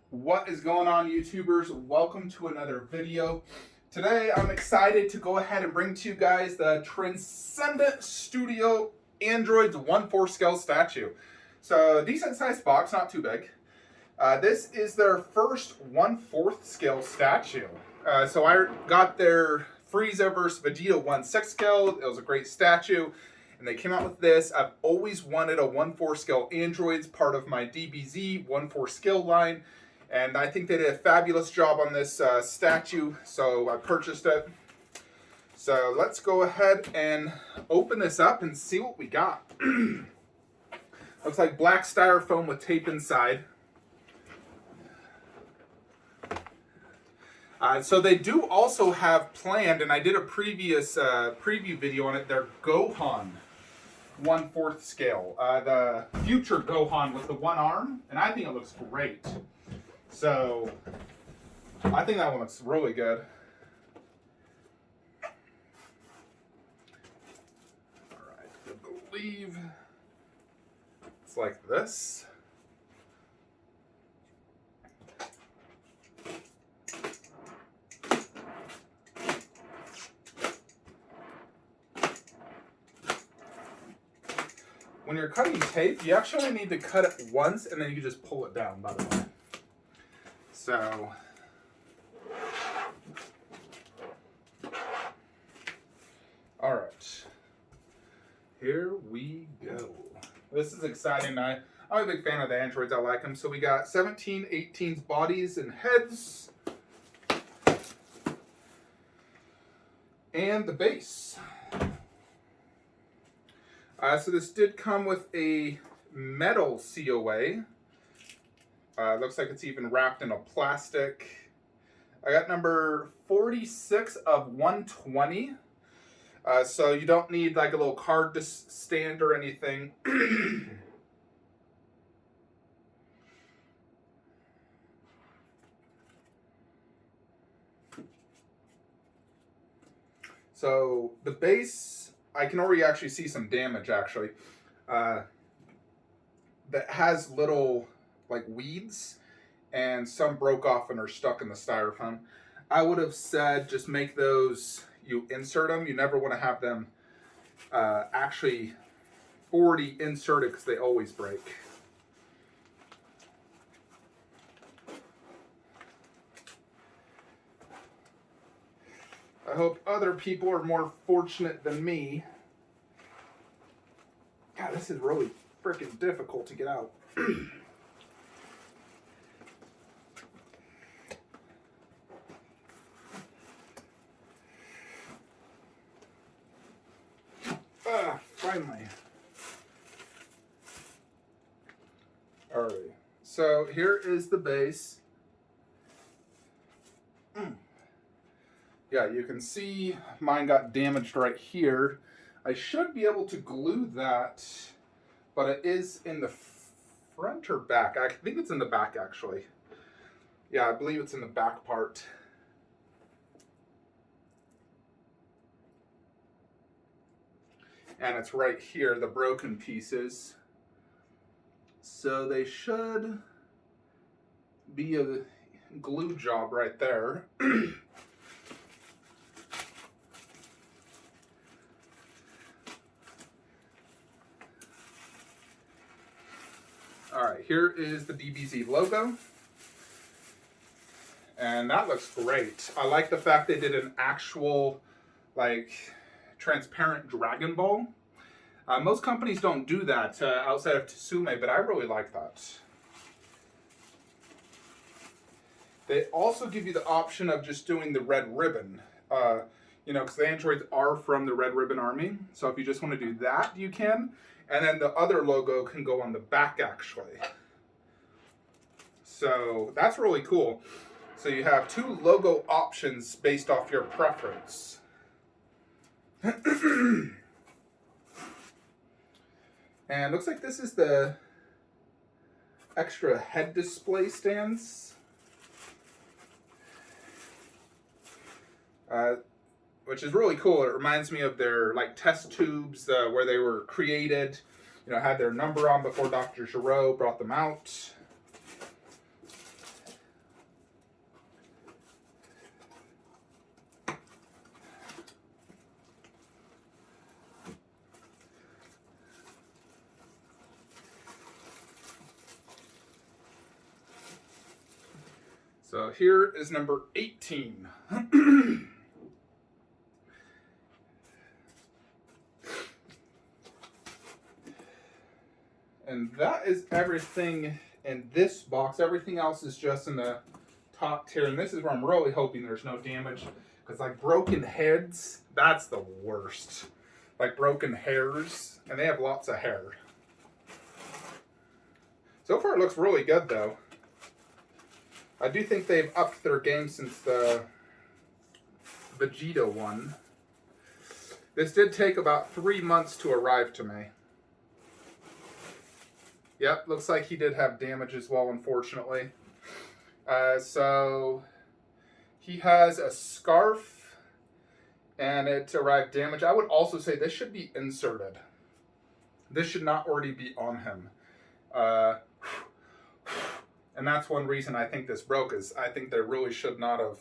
What is going on, YouTubers? Welcome to another video. Today I'm excited to go ahead and bring to you guys the Trancendent Studio Androids 1/4 scale statue. So decent sized box, not too big. This is their first 1/4 scale statue. So I got their Frieza vs. Vegeta 1/6 scale. It was a great statue. And they came out with this. I've always wanted a 1/4 scale Androids, part of my DBZ 1/4 scale line. And I think they did a fabulous job on this statue, so I purchased it. So let's go ahead and open this up and see what we got. Looks like black styrofoam with tape inside. So they do also have planned, and I did a previous preview video on it, their Gohan 1/4 scale. The future Gohan with the one arm, and I think it looks great. So, I think that one looks really good. Alright, I believe it's like this. When you're cutting tape, you actually need to cut it once and then you can just pull it down, by the way. So, all right, here we go. This is exciting. I'm a big fan of the Androids. I like them. So we got 17, 18's bodies and heads, and the base. So this did come with a metal COA. Looks like it's even wrapped in a plastic. I got number 46 of 120. So you don't need like a little card to stand or anything. So the base, I can already actually see some damage actually. That has little like weeds, and some broke off and are stuck in the styrofoam. I would have said just make those, you insert them. You never want to have them actually already inserted because they always break. I hope other people are more fortunate than me. God, this is really freaking difficult to get out. Finally. Alright, so here is the base. Yeah, you can see mine got damaged right here. I should be able to glue that, but it is in the front or back? I think it's in the back actually. Yeah, I believe it's in the back part. And it's right here, the broken pieces. So they should be a glue job right there. All right, here is the DBZ logo. And that looks great. I like the fact they did an actual, like, transparent Dragon Ball. Most companies don't do that outside of Tsume, but I really like that. They also give you the option of just doing the red ribbon. You know, because the androids are from the Red Ribbon Army. So if you just want to do that, you can. And then the other logo can go on the back, actually. So that's really cool. So you have two logo options based off your preference. And looks like this is the extra head display stands. Which is really cool. It reminds me of their like test tubes where they were created. You know, had their number on before Dr. Giro brought them out. So here is number 18. And that is everything in this box. Everything else is just in the top tier. And this is where I'm really hoping there's no damage. Because like broken heads, that's the worst. Like broken hairs. And they have lots of hair. So far it looks really good though. I do think they've upped their game since the Vegeta one. This did take about 3 months to arrive to me. Yep, looks like he did have damage as well, unfortunately. So he has a scarf and it arrived damaged. I would also say this should be inserted. This should not already be on him. And that's one reason I think this broke, is I think they really should not have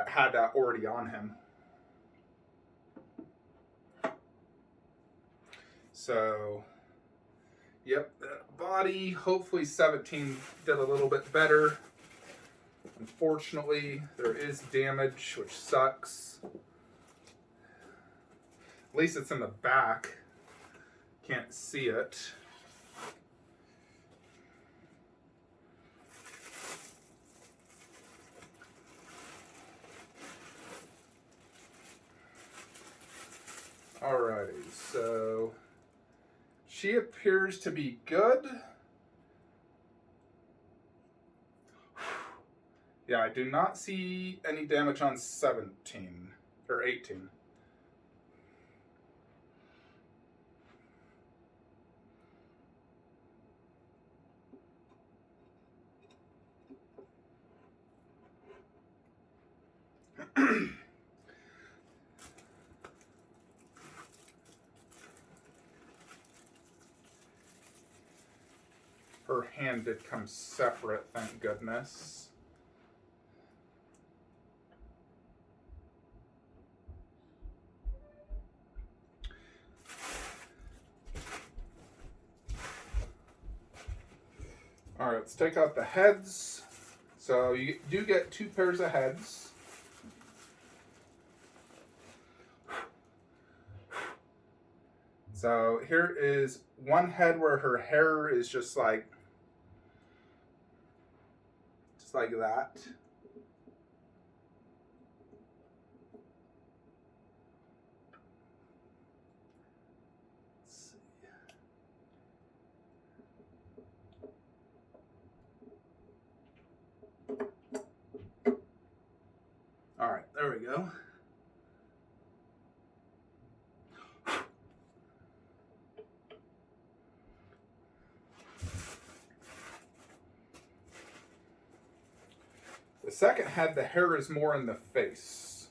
had that already on him. So, yep, body, hopefully 17 did a little bit better. Unfortunately, there is damage, which sucks. At least it's in the back. Can't see it. Alrighty, so she appears to be good. Yeah, I do not see any damage on 17 or 18. Her hand did come separate, thank goodness. All right, let's take out the heads. So you do get 2 pairs of heads. So here is one head where her hair is just like that. Let's see. All right, there we go. The second head, the hair is more in the face.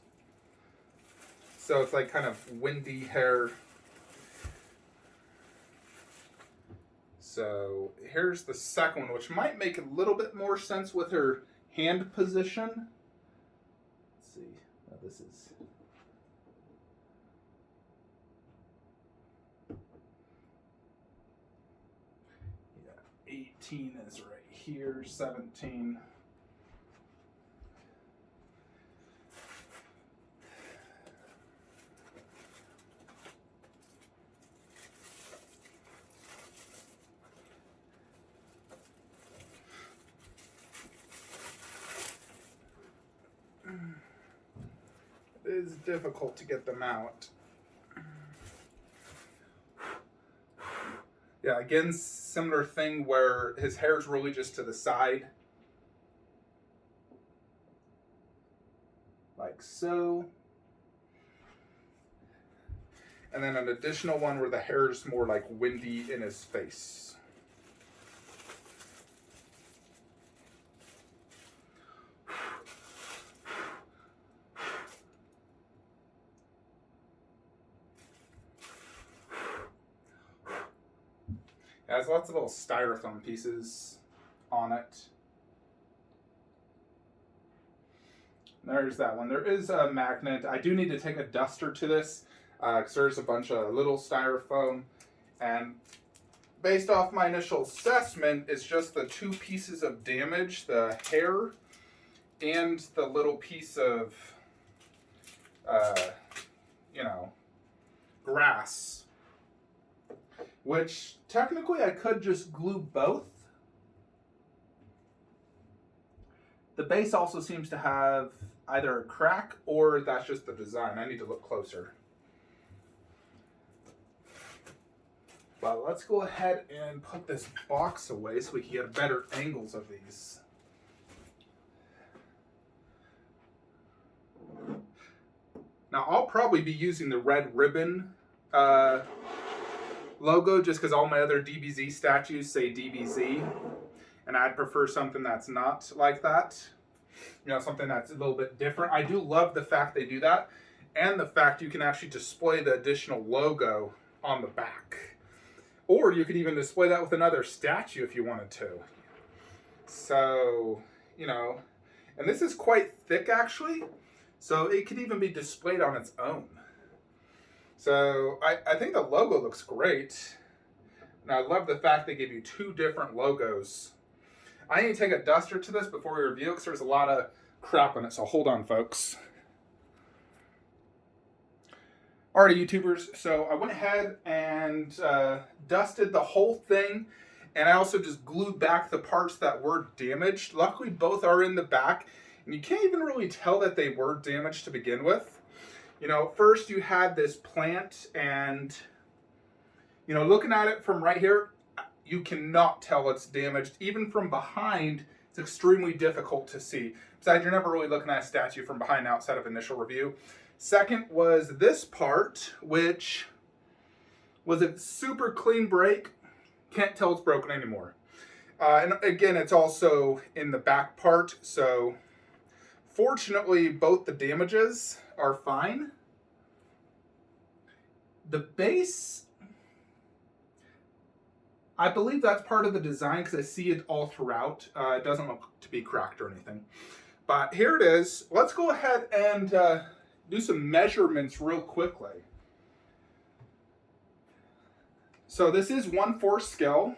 So it's like kind of windy hair. So here's the second one, which might make a little bit more sense with her hand position. Let's see. Now this is... Yeah, 18 is right here, 17. It is difficult to get them out. Yeah, again, similar thing where his hair is really just to the side. Like so. And then an additional one where the hair is more like windy in his face. It has lots of little styrofoam pieces on it. There's that one. There is a magnet. I do need to take a duster to this because there's a bunch of little styrofoam. And based off my initial assessment, it's just the 2 pieces of damage, the hair and the little piece of, you know, grass, which technically I could just glue both. The base also seems to have either a crack or that's just the design. I need to look closer. But let's go ahead and put this box away so we can get better angles of these. Now I'll probably be using the red ribbon logo just because all my other DBZ statues say DBZ. And I'd prefer something that's not like that. You know, something that's a little bit different. I do love the fact they do that. And the fact you can actually display the additional logo on the back. Or you could even display that with another statue if you wanted to. So, you know, and this is quite thick actually. So it could even be displayed on its own. So I think the logo looks great. And I love the fact they give you two different logos. I need to take a duster to this before we review it because there's a lot of crap on it. So hold on, folks. Alrighty, YouTubers. So I went ahead and dusted the whole thing. And I also just glued back the parts that were damaged. Luckily, both are in the back. And you can't even really tell that they were damaged to begin with. You know, first you had this plant and, you know, looking at it from right here, you cannot tell it's damaged. Even from behind, it's extremely difficult to see. Besides, you're never really looking at a statue from behind outside of initial review. Second was this part, which was a super clean break. Can't tell it's broken anymore. And again, it's also in the back part, so fortunately, both the damages are fine. The base, I believe that's part of the design because I see it all throughout. It doesn't look to be cracked or anything. But here it is. Let's go ahead and do some measurements real quickly. So this is 1/4 scale.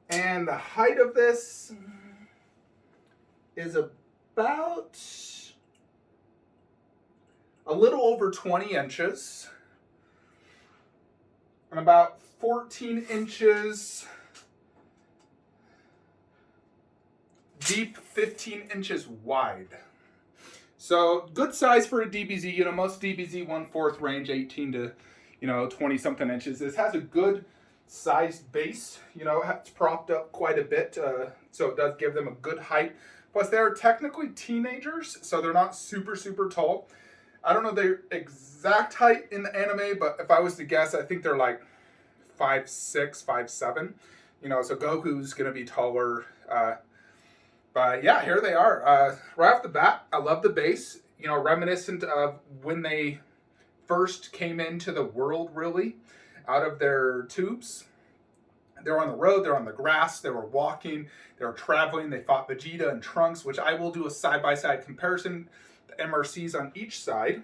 And the height of this is about a little over 20 inches. And about 14 inches deep, 15 inches wide. So good size for a DBZ. You know, most DBZ 1/4 range 18 to, you know, 20 something inches. This has a good sized base. You know, it's propped up quite a bit, so it does give them a good height. Plus, they're technically teenagers, so they're not super, super tall. I don't know their exact height in the anime, but if I was to guess, I think they're like 5'6", 5'7". You know, so Goku's going to be taller. But yeah, here they are. Right off the bat, I love the base. You know, reminiscent of when they first came into the world, really, out of their tubes. They were on the road, they were on the grass, they were walking, they were traveling, they fought Vegeta and Trunks, which I will do a side-by-side comparison, the MRCs on each side.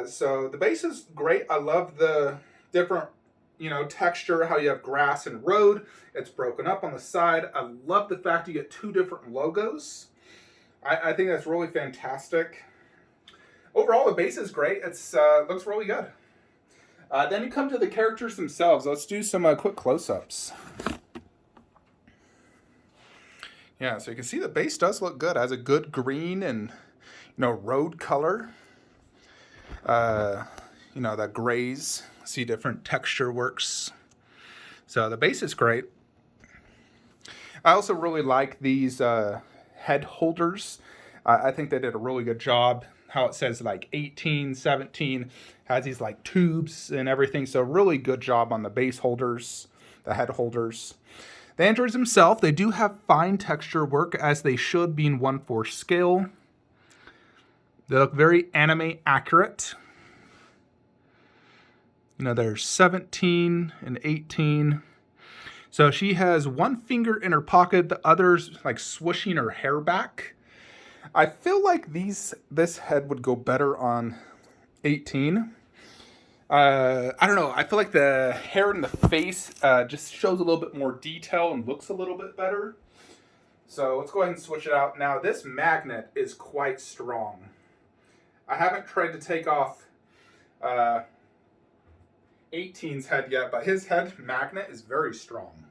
So the base is great. I love the different, you know, texture, how you have grass and road. It's broken up on the side. I love the fact you get two different logos. I think that's really fantastic. Overall, the base is great. It's looks really good. Then you come to the characters themselves. Let's do some quick close-ups. Yeah, so you can see the base does look good. It has a good green and, you know, road color. You know, the grays. See different texture works. So the base is great. I also really like these head holders. I think they did a really good job. How it says like 18, 17, has these like tubes and everything. So really good job on the base holders, the head holders. The androids themselves, they do have fine texture work as they should, being 1/4 scale. They look very anime accurate. You know, there's 17 and 18. So she has one finger in her pocket, the other's like swooshing her hair back. I feel like this head would go better on 18. I don't know. I feel like the hair in the face just shows a little bit more detail and looks a little bit better. So let's go ahead and switch it out. Now this magnet is quite strong. I haven't tried to take off 18's head yet, but his head magnet is very strong.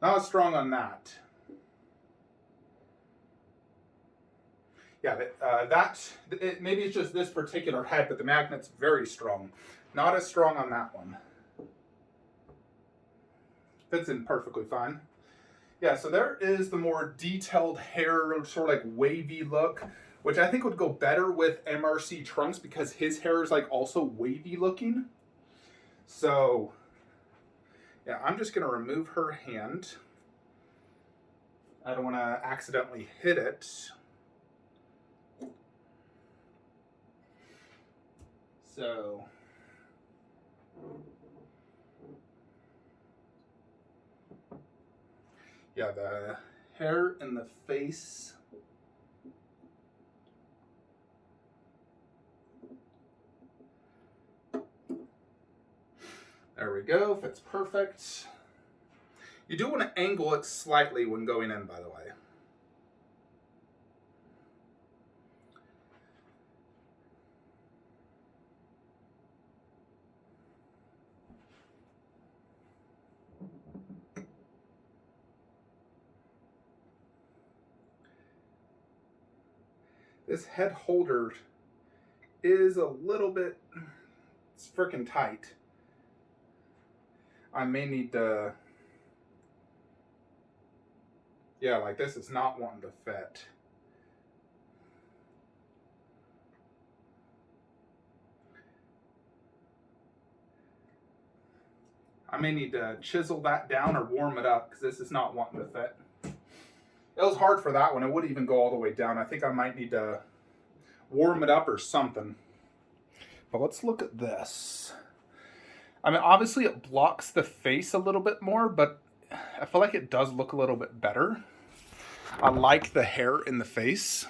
Not as strong on that. Yeah, maybe it's just this particular head, but the magnet's very strong. Not as strong on that one. Fits in perfectly fine. Yeah, so there is the more detailed hair, sort of like wavy look, which I think would go better with MRC Trunks because his hair is like also wavy looking. So, yeah, I'm just going to remove her hand. I don't want to accidentally hit it. So, yeah, the hair and the face. There we go, fits perfect. You do want to angle it slightly when going in, by the way. This head holder is a little bit, it's freaking tight. I may need to, yeah, like this is not wanting to fit. I may need to chisel that down or warm it up because this is not wanting to fit. It was hard for that one. It wouldn't even go all the way down. I think I might need to warm it up or something. But let's look at this. I mean, obviously it blocks the face a little bit more, but I feel like it does look a little bit better. I like the hair in the face.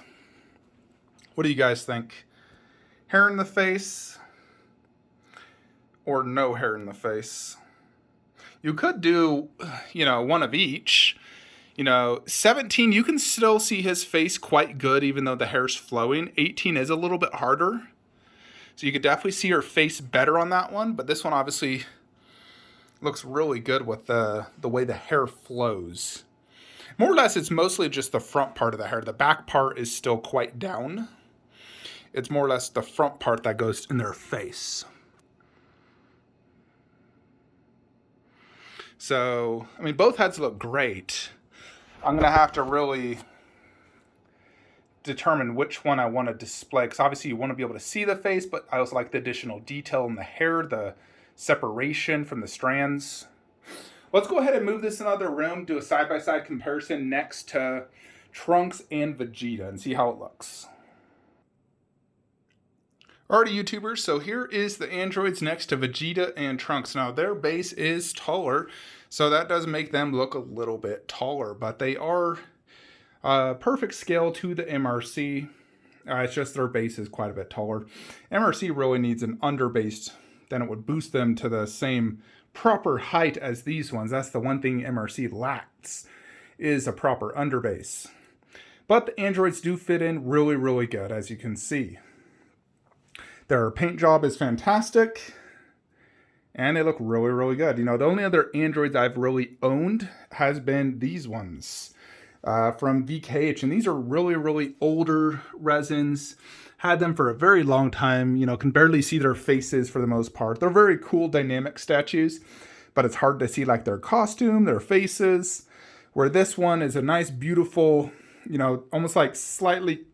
What do you guys think? Hair in the face or no hair in the face? You could do, one of each. 17, you can still see his face quite good even though the hair's flowing. 18 is a little bit harder. So you could definitely see her face better on that one, but this one obviously looks really good with the way the hair flows. More or less, it's mostly just the front part of the hair. The back part is still quite down. It's more or less the front part that goes in their face. So, I mean, both heads look great. I'm going to have to really determine which one I want to display, because obviously you want to be able to see the face, but I also like the additional detail in the hair, the separation from the strands. Let's go ahead and move this in another room, do a side-by-side comparison next to Trunks and Vegeta and see how it looks. Alrighty, YouTubers, so here is the androids next to Vegeta and Trunks. Now, their base is taller, so that does make them look a little bit taller, but they are perfect scale to the MRC. It's just their base is quite a bit taller. MRC really needs an underbase, then it would boost them to the same proper height as these ones. That's the one thing MRC lacks, is a proper underbase. But the androids do fit in really, really good, as you can see. Their paint job is fantastic, and they look really, really good. The only other androids I've really owned has been these ones from VKH, and these are really, really older resins. Had them for a very long time, can barely see their faces for the most part. They're very cool dynamic statues, but it's hard to see like their costume, their faces, where this one is a nice, beautiful, almost like slightly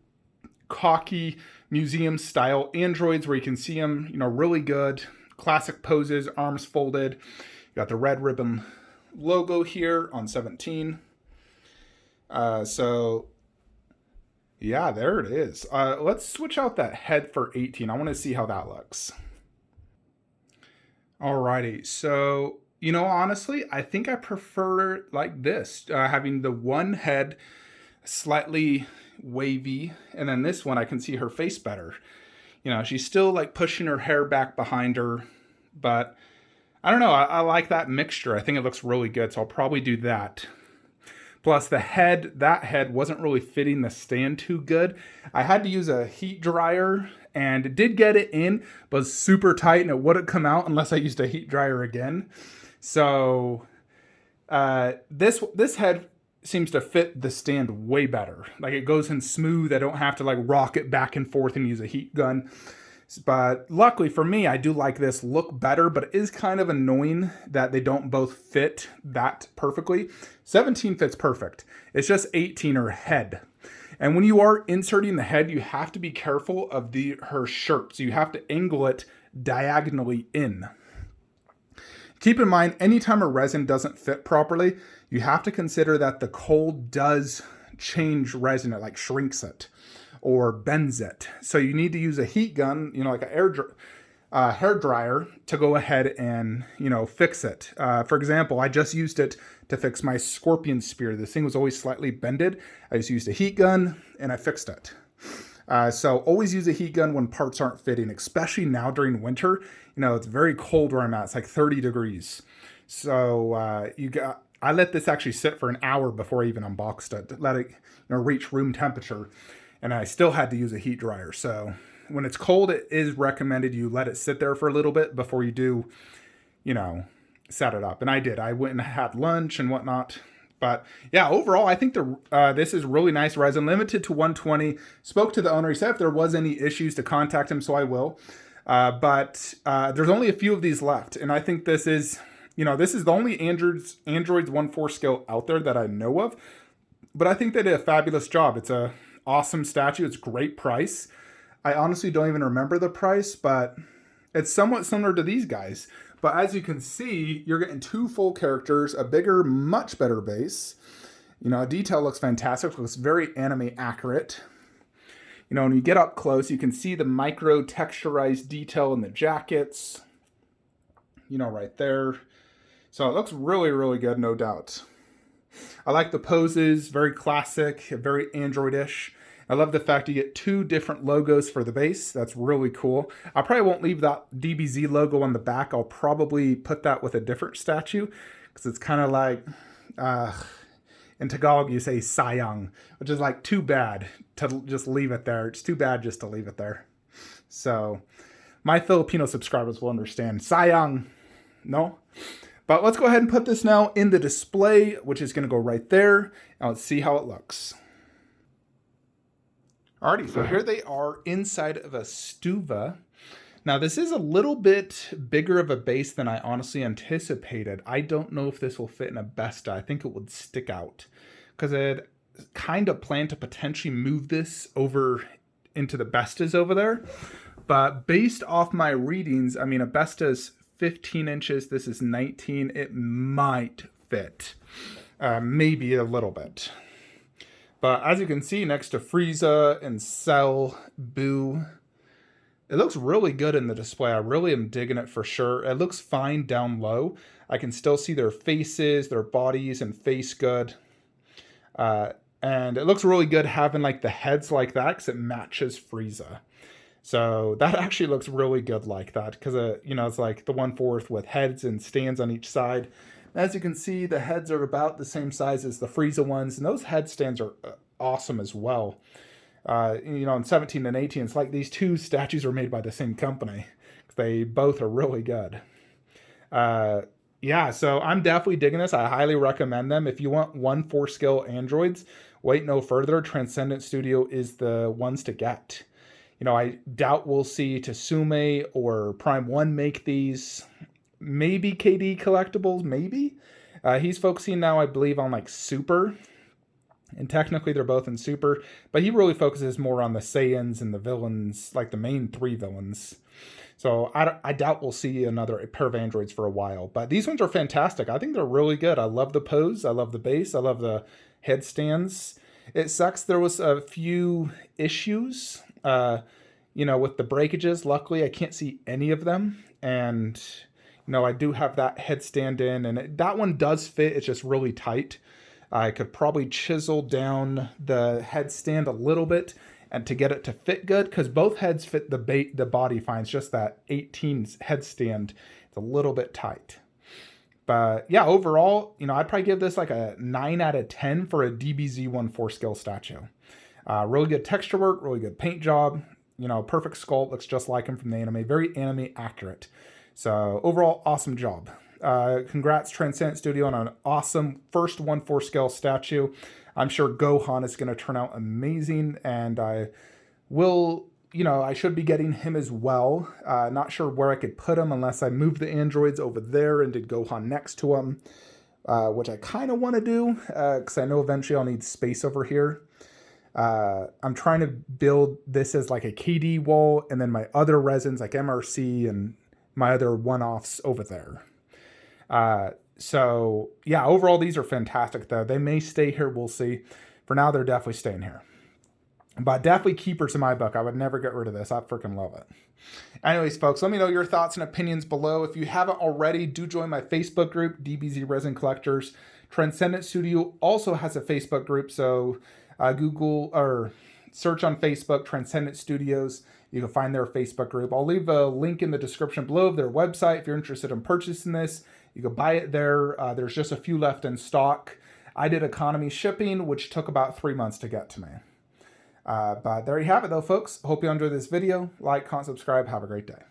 cocky museum style androids where you can see them, really good. Classic poses, arms folded. You got the red ribbon logo here on 17. So yeah, there it is. Let's switch out that head for 18. I want to see how that looks. Alrighty, so, honestly, I think I prefer it like this, having the one head slightly wavy, and then this one I can see her face better. She's still like pushing her hair back behind her, but I don't know, I like that mixture. I think it looks really good, so I'll probably do that. Plus the head, that head wasn't really fitting the stand too good. I had to use a heat dryer and it did get it in, but it was super tight and it wouldn't come out unless I used a heat dryer again. So this head seems to fit the stand way better. Like it goes in smooth. I don't have to like rock it back and forth and use a heat gun. But luckily for me, I do like this look better, but it is kind of annoying that they don't both fit that perfectly. 17 fits perfect. It's just 18 her head. And when you are inserting the head, you have to be careful of her shirt. So you have to angle it diagonally in. Keep in mind, anytime a resin doesn't fit properly, you have to consider that the cold does change resin. It like shrinks it or bends it. So you need to use a heat gun, like an hair dryer to go ahead and, fix it. For example, I just used it to fix my scorpion spear. This thing was always slightly bended. I just used a heat gun and I fixed it. So always use a heat gun when parts aren't fitting, especially now during winter. It's very cold where I'm at. It's like 30 degrees. So I let this actually sit for an hour before I even unboxed it, let it reach room temperature. And I still had to use a heat dryer. So when it's cold, it is recommended you let it sit there for a little bit before you do, set it up. And I did. I went and had lunch and whatnot. But yeah, overall, I think this is really nice resin, limited to 120. Spoke to the owner. He said if there was any issues to contact him, so I will. But there's only a few of these left. And I think this is the only Androids 1/4 scale out there that I know of. But I think they did a fabulous job. It's a awesome statue. It's great price. I honestly don't even remember the price, but it's somewhat similar to these guys. But as you can see, you're getting 2 full characters, a bigger, much better base. Detail looks fantastic. Looks very anime accurate. When you get up close, you can see the micro texturized detail in the jackets. Right there. So it looks really, really good, no doubt. I like the poses, very classic, very Android-ish. I love the fact you get 2 different logos for the base. That's really cool. I probably won't leave that DBZ logo on the back. I'll probably put that with a different statue because it's kind of like, in Tagalog you say sayang, which is like too bad to just leave it there. It's too bad just to leave it there. So my Filipino subscribers will understand. Sayang, no? But let's go ahead and put this now in the display, which is going to go right there. Now let's see how it looks. Alrighty, so here they are inside of a Stuva. Now this is a little bit bigger of a base than I honestly anticipated. I don't know if this will fit in a Besta. I think it would stick out because I kind of planned to potentially move this over into the Bestas over there. But based off my readings, a Besta is 15 inches. This is 19. It might fit. Maybe a little bit. But as you can see, next to Frieza and Cell, Boo, it looks really good in the display. I really am digging it for sure. It looks fine down low. I can still see their faces, their bodies, and face good. And it looks really good having like the heads like that because it matches Frieza. So that actually looks really good like that because, it's like the 1/4 with heads and stands on each side. As you can see, the heads are about the same size as the Frieza ones, and those headstands are awesome as well. In 17 and 18, it's like these 2 statues are made by the same company. They both are really good. Yeah, so I'm definitely digging this. I highly recommend them. If you want 1/4 scale androids, wait no further. Transcendent Studio is the ones to get. I doubt we'll see Tsume or Prime 1 make these. Maybe KD Collectibles, maybe. He's focusing now, I believe, on like Super. And technically they're both in Super. But he really focuses more on the Saiyans and the villains, like the main 3 villains. So I doubt we'll see another pair of androids for a while. But these ones are fantastic. I think they're really good. I love the pose. I love the base. I love the headstands. It sucks there was a few issues, with the breakages. Luckily, I can't see any of them. And... I do have that headstand in, and that one does fit. It's just really tight. I could probably chisel down the headstand a little bit and to get it to fit good, because both heads fit the body fine. It's just that 18 headstand. It's a little bit tight. But yeah, overall, I'd probably give this like a 9 out of 10 for a DBZ 1/4 scale statue. Really good texture work, really good paint job. Perfect sculpt, looks just like him from the anime. Very anime accurate. So overall, awesome job. Congrats Trancendent Studio on an awesome first 1/4 scale statue. I'm sure Gohan is going to turn out amazing, and I should be getting him as well. Not sure where I could put him unless I move the androids over there and did Gohan next to him, which I kind of want to do because I know eventually I'll need space over here. I'm trying to build this as like a KD wall, and then my other resins like MRC and my other one-offs over there. So yeah, overall these are fantastic though. They may stay here, we'll see. For now, they're definitely staying here. But definitely keepers in my book. I would never get rid of this. I freaking love it. Anyways, folks, let me know your thoughts and opinions below. If you haven't already, do join my Facebook group, DBZ Resin Collectors. Trancendent Studio also has a Facebook group, so Google or search on Facebook, Trancendent Studios. You can find their Facebook group. I'll leave a link in the description below of their website if you're interested in purchasing this. You can buy it there. There's just a few left in stock. I did economy shipping, which took about 3 months to get to me. But there you have it though, folks. Hope you enjoyed this video. Like, comment, subscribe. Have a great day.